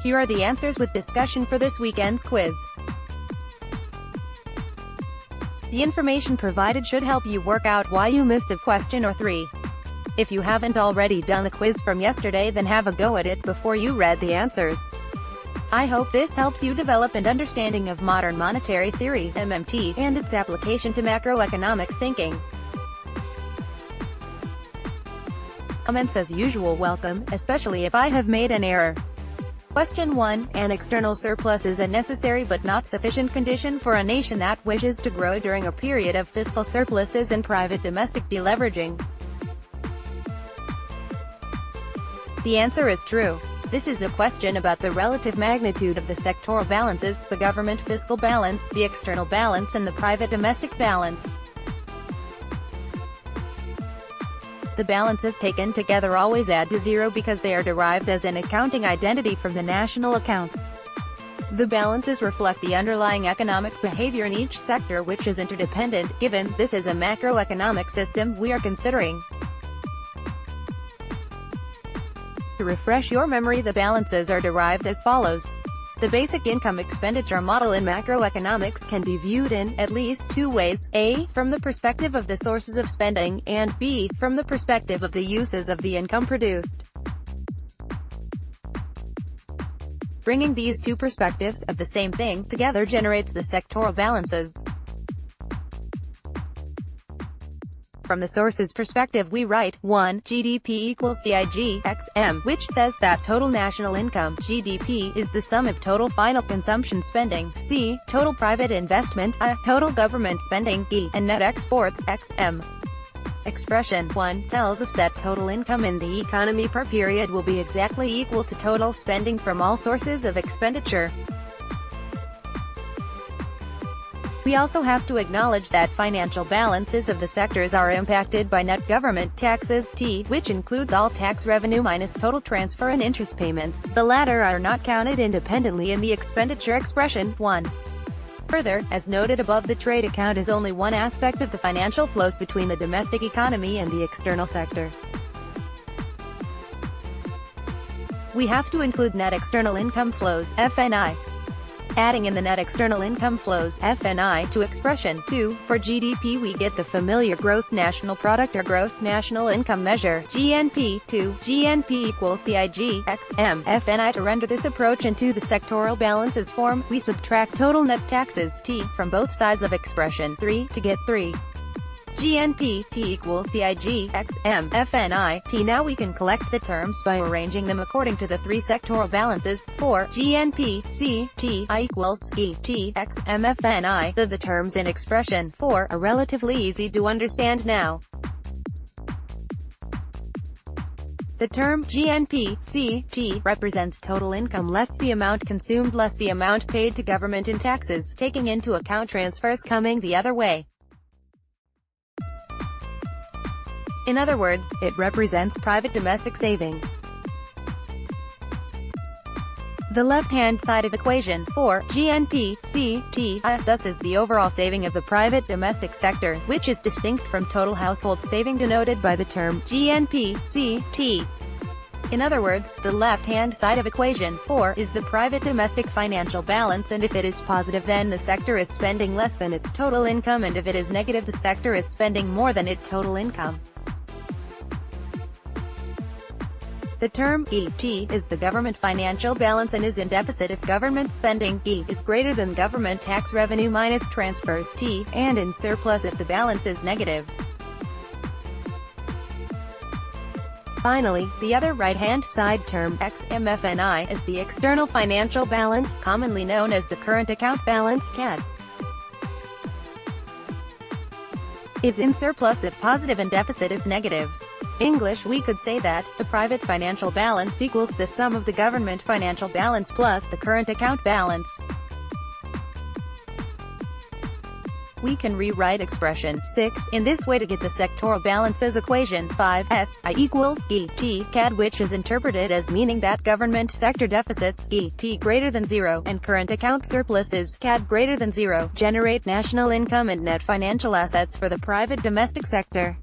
Here are the answers with discussion for this weekend's quiz. The information provided should help you work out why you missed a question or three. If you haven't already done the quiz from yesterday, then have a go at it before you read the answers. I hope this helps you develop an understanding of modern monetary theory, MMT, and its application to macroeconomic thinking. Comments as usual welcome, especially if I have made an error. Question 1. An external surplus is a necessary but not sufficient condition for a nation that wishes to grow during a period of fiscal surpluses and private domestic deleveraging. The answer is true. This is a question about the relative magnitude of the sectoral balances, the government fiscal balance, the external balance and the private domestic balance. The balances taken together always add to zero because they are derived as an accounting identity from the national accounts. The balances reflect the underlying economic behavior in each sector, which is interdependent. Given this is a macroeconomic system we are considering. To refresh your memory, the balances are derived as follows. The basic income expenditure model in macroeconomics can be viewed in at least two ways: A, from the perspective of the sources of spending, and B, from the perspective of the uses of the income produced. Bringing these two perspectives, of the same thing, together generates the sectoral balances. From the source's perspective we write, 1. GDP equals CIG, XM, which says that total national income, GDP, is the sum of total final consumption spending, C, total private investment, I, total government spending, E, and net exports, XM. Expression 1 tells us that total income in the economy per period will be exactly equal to total spending from all sources of expenditure. We also have to acknowledge that financial balances of the sectors are impacted by net government taxes, T, which includes all tax revenue minus total transfer and interest payments. The latter are not counted independently in the expenditure expression. 1. Further, as noted above, the trade account is only one aspect of the financial flows between the domestic economy and the external sector. We have to include net external income flows, FNI. Adding in the net external income flows, FNI, to expression 2, for GDP we get the familiar gross national product or gross national income measure, GNP. 2. GNP equals CIG, XM, FNI. To render this approach into the sectoral balances form, we subtract total net taxes, T, from both sides of expression 3, to get 3. GNP, T equals CIG, XM, FNI, T. Now we can collect the terms by arranging them according to the three sectoral balances. 4. GNP, C, T, I equals, E, T, XM, FNI. The terms in expression 4 are relatively easy to understand now. The term GNP, C, T, represents total income less the amount consumed less the amount paid to government in taxes, taking into account transfers coming the other way. In other words, it represents private domestic saving. The left-hand side of equation 4, GNP, C, T, I, thus is the overall saving of the private domestic sector, which is distinct from total household saving denoted by the term GNP, C, T. In other words, the left-hand side of equation 4 is the private domestic financial balance, and if it is positive then the sector is spending less than its total income, and if it is negative the sector is spending more than its total income. The term ET is the government financial balance and is in deficit if government spending E is greater than government tax revenue minus transfers T, and in surplus if the balance is negative. Finally, the other right-hand side term, XMFNI, is the external financial balance, commonly known as the current account balance, CAD. Is in surplus if positive and deficit if negative. English, we could say that the private financial balance equals the sum of the government financial balance plus the current account balance. We can rewrite expression 6 in this way to get the sectoral balances equation 5 SI equals ET CAD, which is interpreted as meaning that government sector deficits ET greater than 0 and current account surpluses CAD greater than 0 generate national income and net financial assets for the private domestic sector.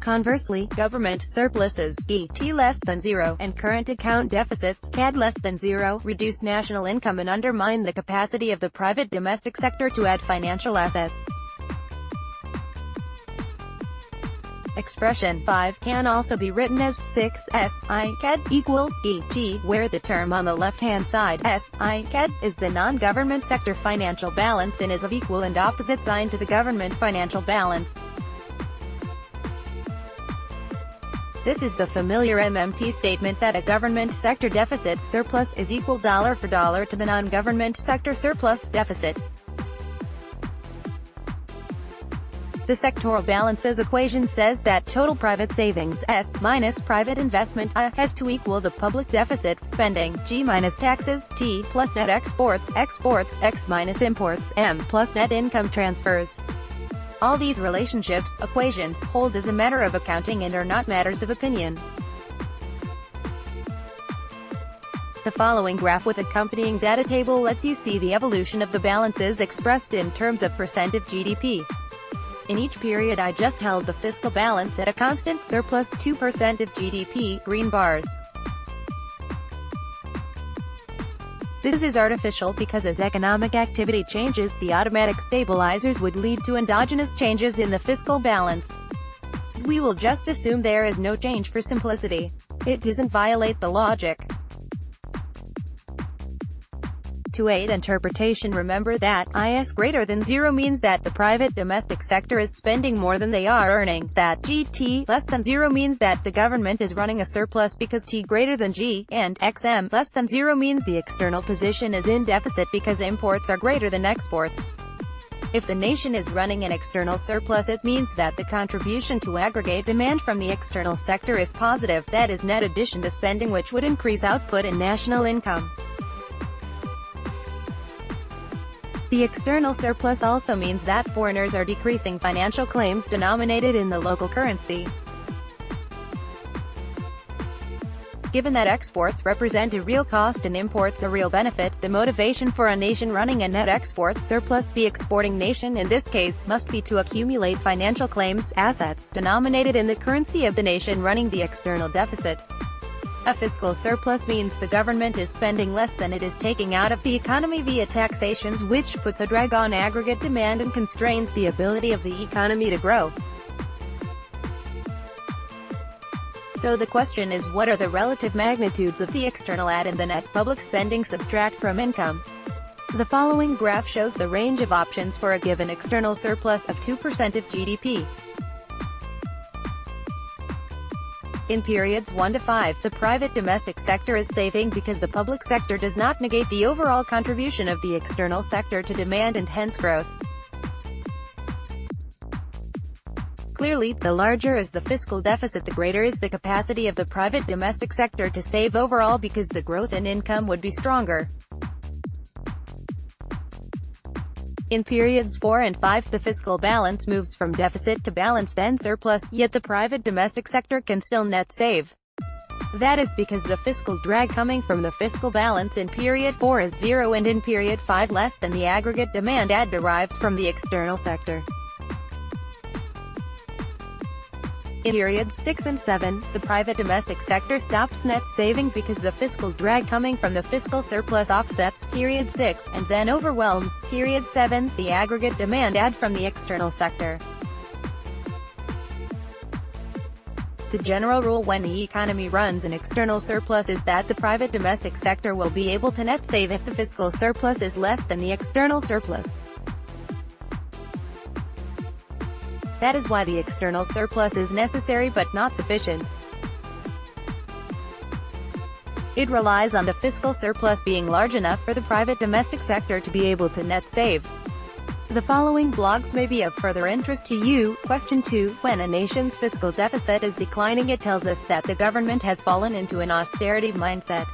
Conversely, government surpluses (GT) less than zero, and current account deficits (CAD) less than zero, reduce national income and undermine the capacity of the private domestic sector to add financial assets. Expression 5 can also be written as 6 CAD equals GT, where the term on the left-hand side, CAD, is the non-government sector financial balance and is of equal and opposite sign to the government financial balance. This is the familiar MMT statement that a government sector deficit surplus is equal dollar for dollar to the non-government sector surplus deficit. The sectoral balances equation says that total private savings S minus private investment I has to equal the public deficit spending G minus taxes T plus net exports X minus imports M plus net income transfers. All these relationships, equations, hold as a matter of accounting and are not matters of opinion. The following graph with accompanying data table lets you see the evolution of the balances expressed in terms of percent of GDP. In each period I just held the fiscal balance at a constant surplus 2% of GDP, green bars. This is artificial because as economic activity changes, the automatic stabilizers would lead to endogenous changes in the fiscal balance. We will just assume there is no change for simplicity. It doesn't violate the logic. To aid interpretation, remember that IS greater than 0 means that the private domestic sector is spending more than they are earning, that GT less than 0 means that the government is running a surplus because T greater than G, and XM less than 0 means the external position is in deficit because imports are greater than exports. If the nation is running an external surplus, it means that the contribution to aggregate demand from the external sector is positive, that is net addition to spending, which would increase output and national income. The external surplus also means that foreigners are decreasing financial claims denominated in the local currency. Given that exports represent a real cost and imports a real benefit, the motivation for a nation running a net export surplus, the exporting nation in this case, must be to accumulate financial claims, assets, denominated in the currency of the nation running the external deficit. A fiscal surplus means the government is spending less than it is taking out of the economy via taxations, which puts a drag on aggregate demand and constrains the ability of the economy to grow. So the question is, what are the relative magnitudes of the external add and the net public spending subtract from income? The following graph shows the range of options for a given external surplus of 2% of GDP. In periods 1 to 5, the private domestic sector is saving because the public sector does not negate the overall contribution of the external sector to demand and hence growth. Clearly, the larger is the fiscal deficit, the greater is the capacity of the private domestic sector to save overall because the growth in income would be stronger. In periods 4 and 5, the fiscal balance moves from deficit to balance then surplus, yet the private domestic sector can still net save. That is because the fiscal drag coming from the fiscal balance in period 4 is 0 and in period 5 less than the aggregate demand add derived from the external sector. In periods 6 and 7, the private domestic sector stops net saving because the fiscal drag coming from the fiscal surplus offsets period 6, and then overwhelms period 7, the aggregate demand add from the external sector. The general rule when the economy runs an external surplus is that the private domestic sector will be able to net save if the fiscal surplus is less than the external surplus. That is why the external surplus is necessary but not sufficient. It relies on the fiscal surplus being large enough for the private domestic sector to be able to net save. The following blogs may be of further interest to you. Question 2. When a nation's fiscal deficit is declining, it tells us that the government has fallen into an austerity mindset.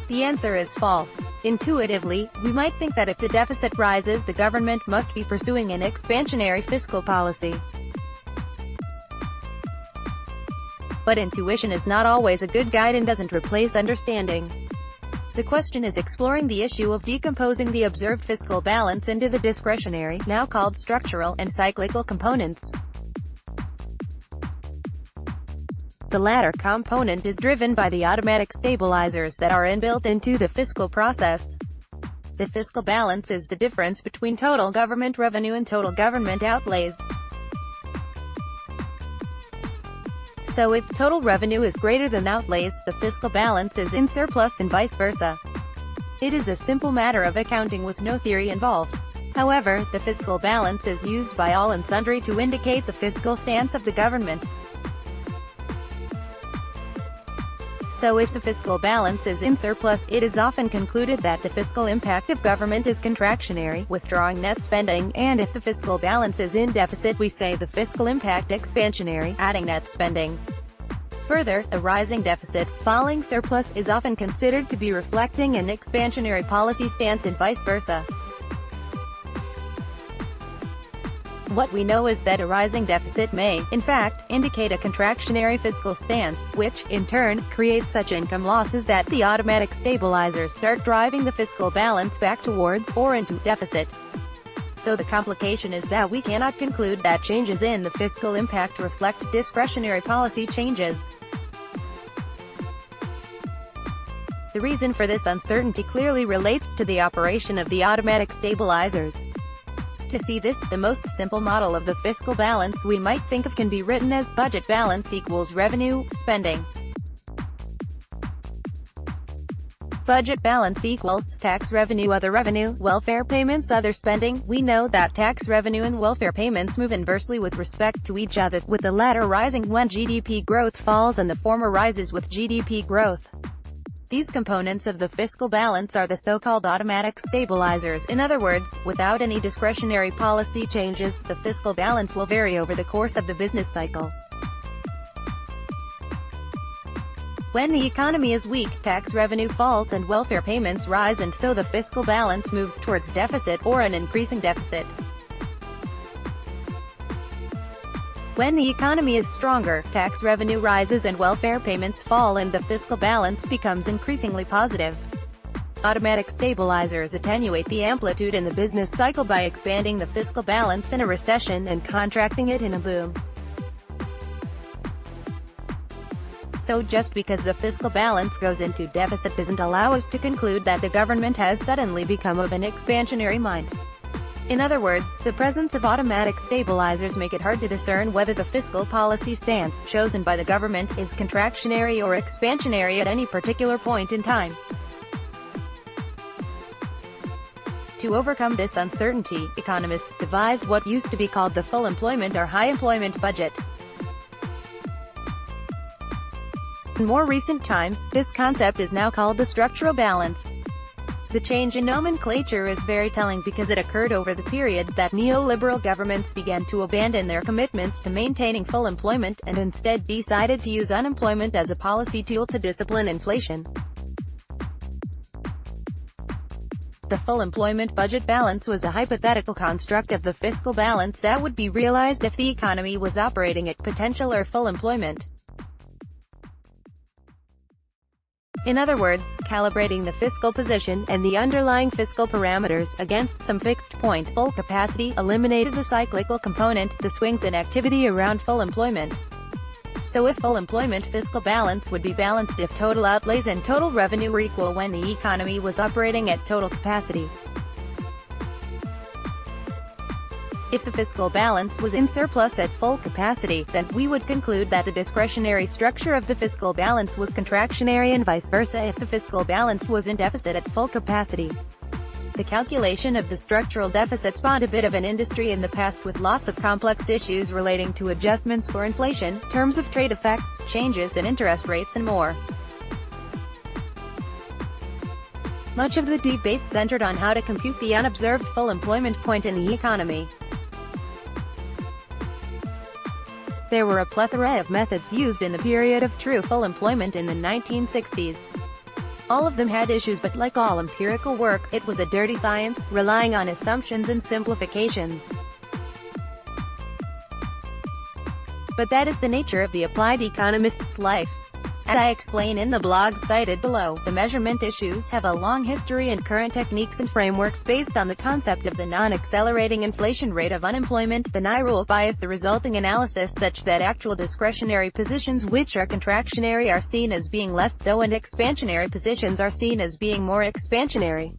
The answer is false. Intuitively, we might think that if the deficit rises, the government must be pursuing an expansionary fiscal policy. But intuition is not always a good guide and doesn't replace understanding. The question is exploring the issue of decomposing the observed fiscal balance into the discretionary, now called structural, and cyclical components. The latter component is driven by the automatic stabilizers that are inbuilt into the fiscal process. The fiscal balance is the difference between total government revenue and total government outlays. So if total revenue is greater than outlays, the fiscal balance is in surplus and vice versa. It is a simple matter of accounting with no theory involved. However, the fiscal balance is used by all and sundry to indicate the fiscal stance of the government. So if the fiscal balance is in surplus, it is often concluded that the fiscal impact of government is contractionary, withdrawing net spending, and if the fiscal balance is in deficit, we say the fiscal impact expansionary, adding net spending. Further, a rising deficit, falling surplus, is often considered to be reflecting an expansionary policy stance and vice versa. What we know is that a rising deficit may, in fact, indicate a contractionary fiscal stance, which, in turn, creates such income losses that the automatic stabilizers start driving the fiscal balance back towards, or into, deficit. So the complication is that we cannot conclude that changes in the fiscal impact reflect discretionary policy changes. The reason for this uncertainty clearly relates to the operation of the automatic stabilizers. To see this, the most simple model of the fiscal balance we might think of can be written as budget balance equals revenue, spending. Budget balance equals tax revenue, other revenue, welfare payments, other spending. We know that tax revenue and welfare payments move inversely with respect to each other, with the latter rising when GDP growth falls and the former rises with GDP growth. These components of the fiscal balance are the so-called automatic stabilizers. In other words, without any discretionary policy changes, the fiscal balance will vary over the course of the business cycle. When the economy is weak, tax revenue falls and welfare payments rise, and so the fiscal balance moves towards deficit, or an increasing deficit. When the economy is stronger, tax revenue rises and welfare payments fall, and the fiscal balance becomes increasingly positive. Automatic stabilizers attenuate the amplitude in the business cycle by expanding the fiscal balance in a recession and contracting it in a boom. So just because the fiscal balance goes into deficit doesn't allow us to conclude that the government has suddenly become of an expansionary mind. In other words, the presence of automatic stabilizers make it hard to discern whether the fiscal policy stance chosen by the government is contractionary or expansionary at any particular point in time. To overcome this uncertainty, economists devised what used to be called the full employment or high employment budget. In more recent times, this concept is now called the structural balance. The change in nomenclature is very telling because it occurred over the period that neoliberal governments began to abandon their commitments to maintaining full employment, and instead decided to use unemployment as a policy tool to discipline inflation. The full employment budget balance was a hypothetical construct of the fiscal balance that would be realized if the economy was operating at potential or full employment. In other words, calibrating the fiscal position and the underlying fiscal parameters against some fixed point, full capacity, eliminated the cyclical component, the swings in activity around full employment. So if full employment fiscal balance would be balanced if total outlays and total revenue were equal when the economy was operating at total capacity. If the fiscal balance was in surplus at full capacity, then we would conclude that the discretionary structure of the fiscal balance was contractionary, and vice versa if the fiscal balance was in deficit at full capacity. The calculation of the structural deficit spawned a bit of an industry in the past, with lots of complex issues relating to adjustments for inflation, terms of trade effects, changes in interest rates, and more. Much of the debate centered on how to compute the unobserved full employment point in the economy. There were a plethora of methods used in the period of true full employment in the 1960s. All of them had issues, but like all empirical work, it was a dirty science, relying on assumptions and simplifications. But that is the nature of the applied economist's life. As I explain in the blogs cited below, the measurement issues have a long history and current techniques and frameworks based on the concept of the non-accelerating inflation rate of unemployment. The NI rule bias the resulting analysis such that actual discretionary positions which are contractionary are seen as being less so and expansionary positions are seen as being more expansionary.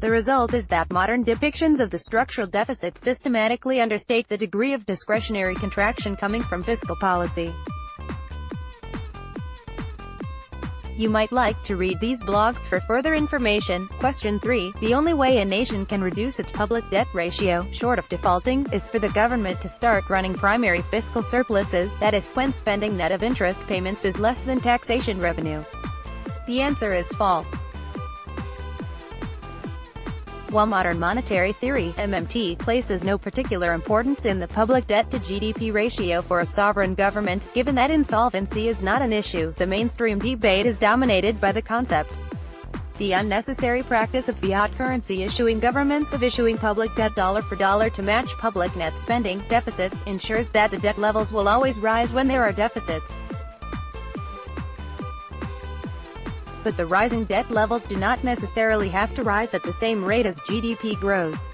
The result is that modern depictions of the structural deficit systematically understate the degree of discretionary contraction coming from fiscal policy. You might like to read these blogs for further information. Question 3. The only way a nation can reduce its public debt ratio, short of defaulting, is for the government to start running primary fiscal surpluses, that is, when spending net of interest payments is less than taxation revenue. The answer is false. While modern monetary theory, MMT, places no particular importance in the public debt to GDP ratio for a sovereign government, given that insolvency is not an issue, the mainstream debate is dominated by the concept. The unnecessary practice of fiat currency issuing governments of issuing public debt dollar for dollar to match public net spending deficits ensures that the debt levels will always rise when there are deficits. But the rising debt levels do not necessarily have to rise at the same rate as GDP grows.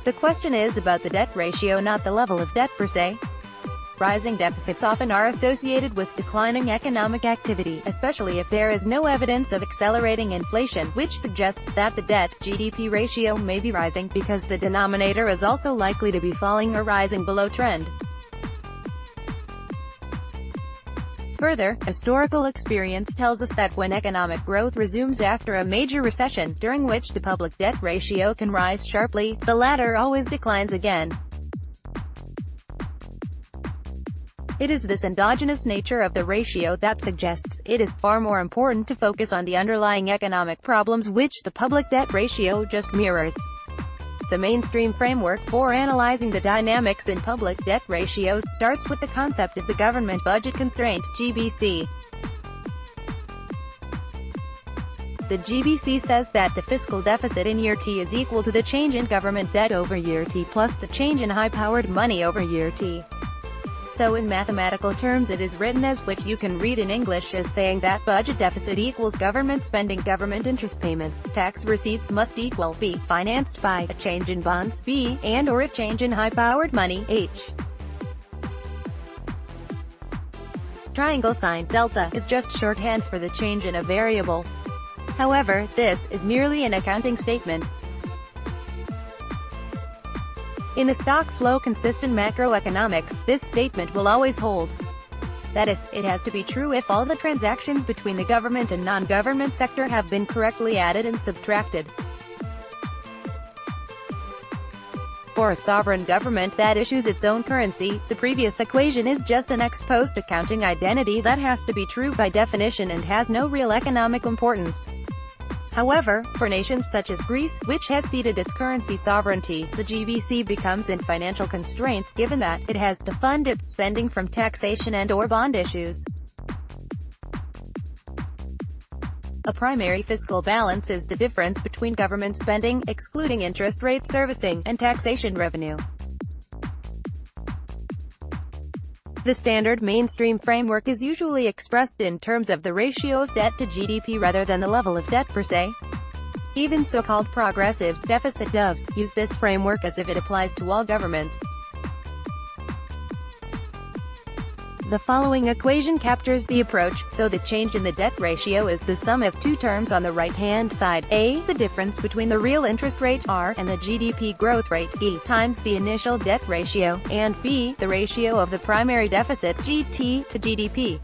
The question is about the debt ratio, not the level of debt per se. Rising deficits often are associated with declining economic activity, especially if there is no evidence of accelerating inflation, which suggests that the debt-GDP ratio may be rising, because the denominator is also likely to be falling or rising below trend. Further, historical experience tells us that when economic growth resumes after a major recession, during which the public debt ratio can rise sharply, the latter always declines again. It is this endogenous nature of the ratio that suggests it is far more important to focus on the underlying economic problems which the public debt ratio just mirrors. The mainstream framework for analyzing the dynamics in public debt ratios starts with the concept of the government budget constraint, GBC. The GBC says that the fiscal deficit in year T is equal to the change in government debt over year T plus the change in high-powered money over year T. So in mathematical terms it is written as, which you can read in English as saying that budget deficit equals government spending, government interest payments, tax receipts must equal B, financed by a change in bonds B, and or a change in high-powered money H. Triangle sign, delta, is just shorthand for the change in a variable. However, this is merely an accounting statement. In a stock flow consistent macroeconomics, this statement will always hold. That is, it has to be true if all the transactions between the government and non-government sector have been correctly added and subtracted. For a sovereign government that issues its own currency, the previous equation is just an ex post accounting identity that has to be true by definition and has no real economic importance. However, for nations such as Greece, which has ceded its currency sovereignty, the GBC becomes in financial constraints given that it has to fund its spending from taxation and/or bond issues. A primary fiscal balance is the difference between government spending, excluding interest rate servicing, and taxation revenue. The standard mainstream framework is usually expressed in terms of the ratio of debt to GDP rather than the level of debt per se. Even so-called progressives, deficit doves, use this framework as if it applies to all governments. The following equation captures the approach, so the change in the debt ratio is the sum of two terms on the right-hand side, A, the difference between the real interest rate, R, and the GDP growth rate, E, times the initial debt ratio, and B, the ratio of the primary deficit, GT, to GDP.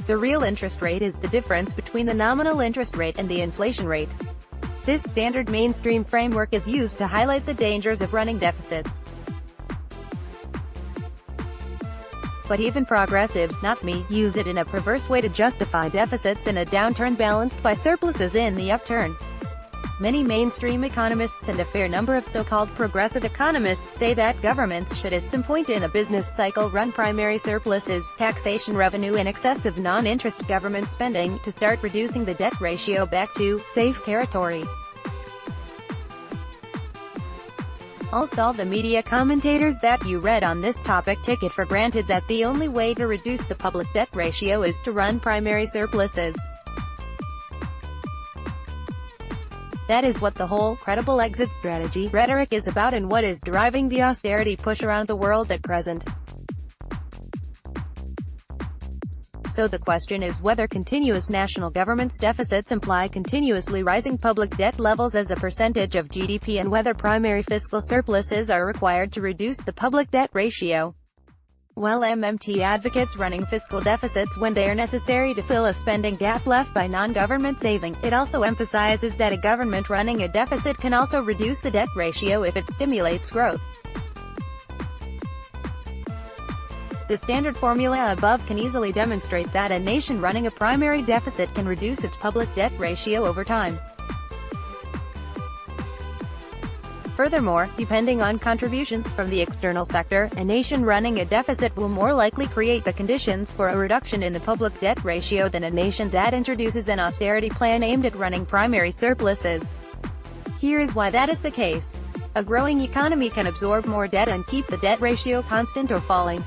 The real interest rate is the difference between the nominal interest rate and the inflation rate. This standard mainstream framework is used to highlight the dangers of running deficits. But even progressives, not me, use it in a perverse way to justify deficits in a downturn balanced by surpluses in the upturn. Many mainstream economists and a fair number of so-called progressive economists say that governments should at some point in a business cycle run primary surpluses, taxation revenue in excess of non-interest government spending, to start reducing the debt ratio back to safe territory. Almost all the media commentators that you read on this topic take it for granted that the only way to reduce the public debt ratio is to run primary surpluses. That is what the whole credible exit strategy rhetoric is about and what is driving the austerity push around the world at present. So the question is whether continuous national governments' deficits imply continuously rising public debt levels as a percentage of GDP and whether primary fiscal surpluses are required to reduce the public debt ratio. While MMT advocates running fiscal deficits when they are necessary to fill a spending gap left by non-government saving, it also emphasizes that a government running a deficit can also reduce the debt ratio if it stimulates growth. The standard formula above can easily demonstrate that a nation running a primary deficit can reduce its public debt ratio over time. Furthermore, depending on contributions from the external sector, a nation running a deficit will more likely create the conditions for a reduction in the public debt ratio than a nation that introduces an austerity plan aimed at running primary surpluses. Here is why that is the case. A growing economy can absorb more debt and keep the debt ratio constant or falling.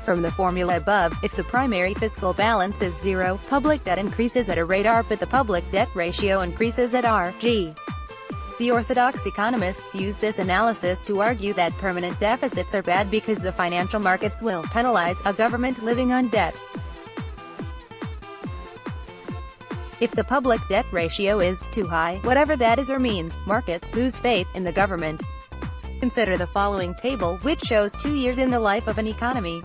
From the formula above, if the primary fiscal balance is zero, public debt increases at a rate r but the public debt ratio increases at r(g). The orthodox economists use this analysis to argue that permanent deficits are bad because the financial markets will penalize a government living on debt. If the public debt ratio is too high, whatever that is or means, markets lose faith in the government. Consider the following table, which shows 2 years in the life of an economy.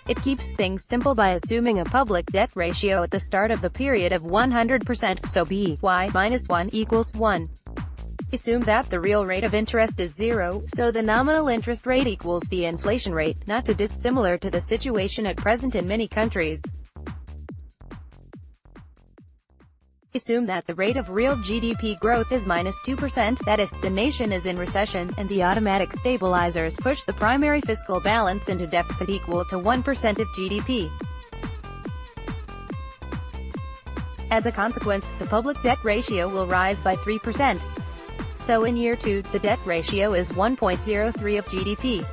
It keeps things simple by assuming a public debt ratio at the start of the period of 100%, so by minus 1 equals 1. Assume that the real rate of interest is 0, so the nominal interest rate equals the inflation rate, not too dissimilar to the situation at present in many countries. Assume that the rate of real GDP growth is minus 2%, that is, the nation is in recession, and the automatic stabilizers push the primary fiscal balance into deficit equal to 1% of GDP. As a consequence, the public debt ratio will rise by 3%. So in year 2, the debt ratio is 1.03 of GDP.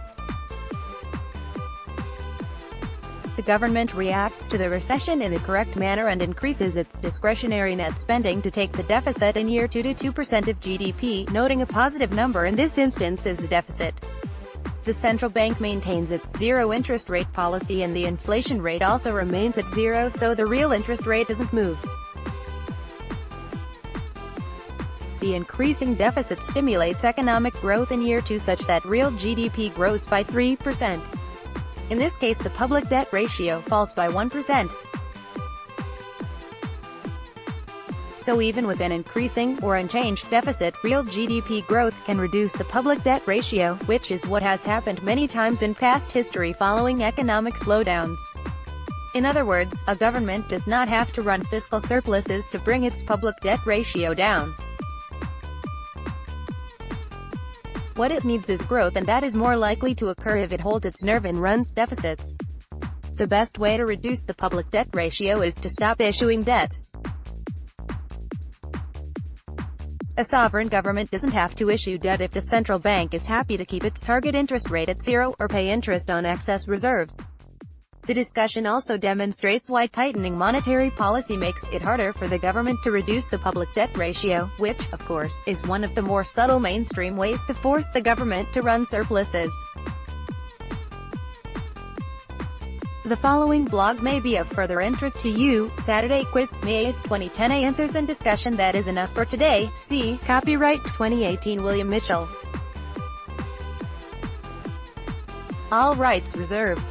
The government reacts to the recession in the correct manner and increases its discretionary net spending to take the deficit in year 2 to 2% of GDP, noting a positive number in this instance is a deficit. The central bank maintains its zero interest rate policy and the inflation rate also remains at zero, so the real interest rate doesn't move. The increasing deficit stimulates economic growth in year 2 such that real GDP grows by 3%. In this case the public debt ratio falls by 1%. So even with an increasing, or unchanged deficit, real GDP growth can reduce the public debt ratio, which is what has happened many times in past history following economic slowdowns. In other words, a government does not have to run fiscal surpluses to bring its public debt ratio down. What it needs is growth, and that is more likely to occur if it holds its nerve and runs deficits. The best way to reduce the public debt ratio is to stop issuing debt. A sovereign government doesn't have to issue debt if the central bank is happy to keep its target interest rate at zero, or pay interest on excess reserves. The discussion also demonstrates why tightening monetary policy makes it harder for the government to reduce the public debt ratio, which, of course, is one of the more subtle mainstream ways to force the government to run surpluses. The following blog may be of further interest to you. Saturday quiz, May 8, 2010. Answers and discussion. That is enough for today. See, copyright 2018 William Mitchell. All rights reserved.